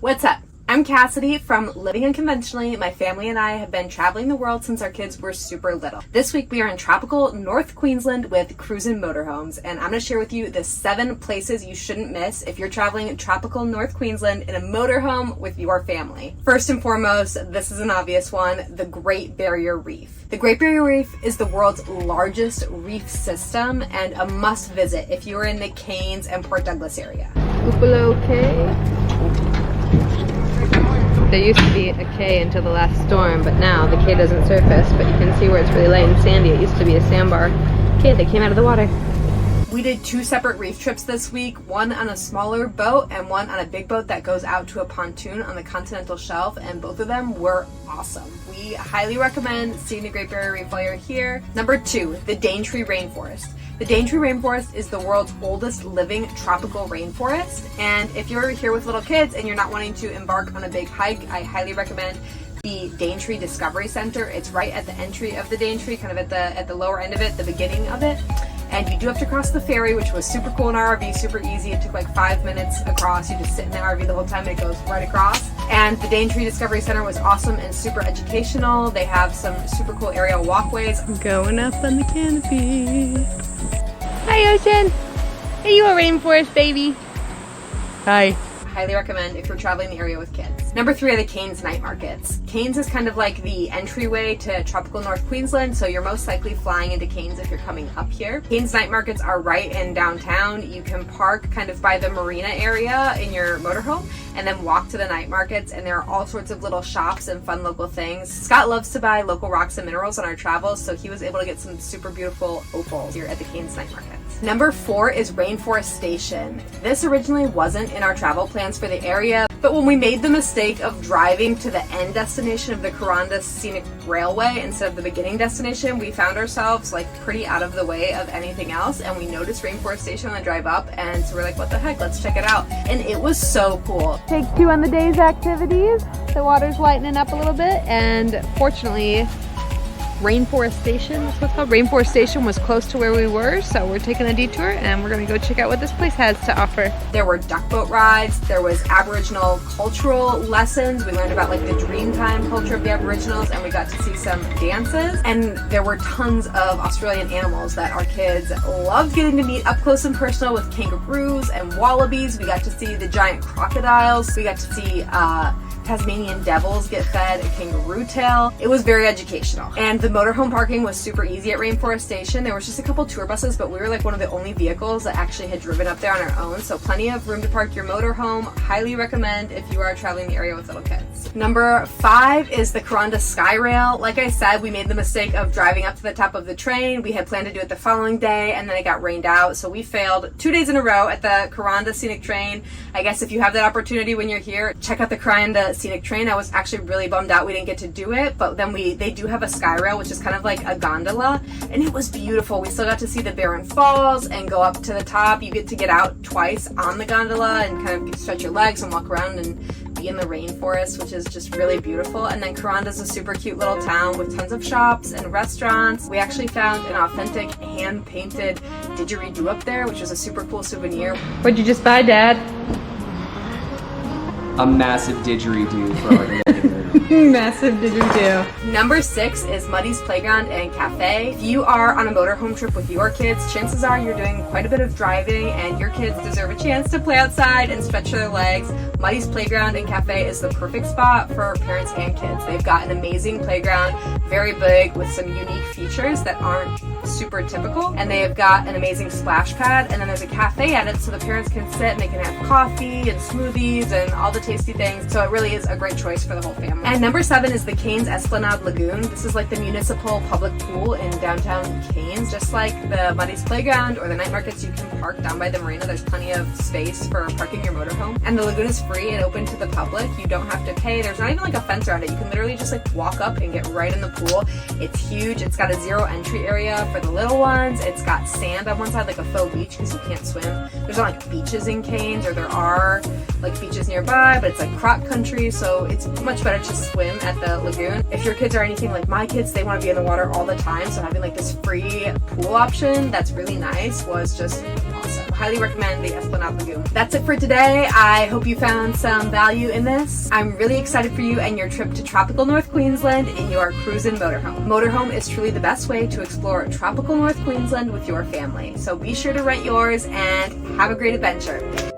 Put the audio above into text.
What's up? I'm Cassidy from Living Unconventionally. My family and I have been traveling the world since our kids were super little. This week we are in tropical North Queensland with Cruisin' Motorhomes, and I'm going to share with you the 7 places you shouldn't miss if you're traveling in tropical North Queensland in a motorhome with your family. First and foremost, this is an obvious one, the Great Barrier Reef. The Great Barrier Reef is the world's largest reef system and a must visit if you are in the Cairns and Port Douglas area. Upalo Cay. There used to be a K until the last storm, but now the K doesn't surface, but you can see where it's really light and sandy. It used to be a sandbar K that came out of the water. We did 2 separate reef trips this week, one on a smaller boat and one on a big boat that goes out to a pontoon on the continental shelf, and both of them were awesome. We highly recommend seeing the Great Barrier Reef while you're here. Number 2, the Daintree Rainforest. The Daintree Rainforest is the world's oldest living tropical rainforest, and if you're here with little kids and you're not wanting to embark on a big hike, I highly recommend the Daintree Discovery Center. It's right at the entry of the Daintree, kind of at the lower end of it, the beginning of it. And you do have to cross the ferry, which was super cool in our RV, super easy. It took like 5 minutes across. You just sit in the RV the whole time and it goes right across. And the Daintree Discovery Center was awesome and super educational. They have some super cool aerial walkways. Going up on the canopy. Hi, Ocean. Are you a rainforest baby? Hi. Highly recommend if you're traveling the area with kids. Number 3 are the Cairns night markets. Cairns is kind of like the entryway to tropical North Queensland, so you're most likely flying into Cairns if you're coming up here. Cairns night markets are right in downtown. You can park kind of by the marina area in your motorhome and then walk to the night markets, and there are all sorts of little shops and fun local things. Scott loves to buy local rocks and minerals on our travels, so he was able to get some super beautiful opals here at the Cairns night markets. Number 4 is Rainforest Station. This originally wasn't in our travel plans for the area, but when we made the mistake of driving to the end destination of the Kuranda Scenic Railway instead of the beginning destination, we found ourselves like pretty out of the way of anything else, and we noticed Rainforest Station on the drive up, and so we're like, what the heck, let's check it out. And it was so cool. Take 2 on the day's activities. The water's lightening up a little bit, and fortunately Rainforest Station, that's what it's called. Rainforest Station was close to where we were, so we're taking a detour and we're gonna go check out what this place has to offer. There were duck boat rides, there was Aboriginal cultural lessons. We learned about like the Dreamtime culture of the Aboriginals, and we got to see some dances. And there were tons of Australian animals that our kids loved getting to meet up close and personal, with kangaroos and wallabies. We got to see the giant crocodiles. We got to see Tasmanian devils get fed a kangaroo tail. It was very educational. And the motorhome parking was super easy at Rainforest Station. There was just a couple tour buses, but we were like one of the only vehicles that actually had driven up there on our own, so plenty of room to park your motorhome. Highly recommend if you are traveling the area with little kids. Number 5 is the Kuranda Skyrail. Like I said, we made the mistake of driving up to the top of the train. We had planned to do it the following day, and then it got rained out, so we failed 2 days in a row at the Kuranda Scenic Train. I guess if you have that opportunity when you're here, check out the Kuranda Scenic Train. I was actually really bummed out we didn't get to do it, but then they do have a Skyrail, which is kind of like a gondola, and it was beautiful. We still got to see the Barron Falls and go up to the top. You get to get out twice on the gondola and kind of stretch your legs and walk around and be in the rainforest, which is just really beautiful. And then Kuranda's a super cute little town with tons of shops and restaurants. We actually found an authentic hand-painted didgeridoo up there, which was a super cool souvenir. What'd you just buy, Dad? A massive didgeridoo for like a Massive didgeridoo. Number 6 is Muddy's Playground and Cafe. If you are on a motorhome trip with your kids, chances are you're doing quite a bit of driving, and your kids deserve a chance to play outside and stretch their legs. Muddy's Playground and Cafe is the perfect spot for parents and kids. They've got an amazing playground, very big, with some unique features that aren't super typical, and they have got an amazing splash pad, and then there's a cafe at it so the parents can sit and they can have coffee and smoothies and all the tasty things. So it really is a great choice for the whole family. And number 7 is the Cairns Esplanade Lagoon. This is like the municipal public pool in downtown Cairns. Just like the Muddy's Playground or the night markets, you can park down by the marina. There's plenty of space for parking your motorhome, and the lagoon is free and open to the public. You don't have to pay. There's not even like a fence around it. You can literally just like walk up and get right in the pool. It's huge. It's got a 0 entry area for the little ones. It's got sand on one side, like a faux beach, because you can't swim. There's not like beaches in Cairns, or there are like beaches nearby, but it's like croc country, so it's much better to swim at the lagoon. If your kids are anything like my kids, they want to be in the water all the time, so having like this free pool option that's really nice was just awesome. highly recommend the Esplanade Lagoon. That's it for today. I hope you found some value in this. I'm really excited for you and your trip to tropical North Queensland in your cruisin' motorhome. Motorhome is truly the best way to explore tropical North Queensland with your family. So be sure to rent yours and have a great adventure.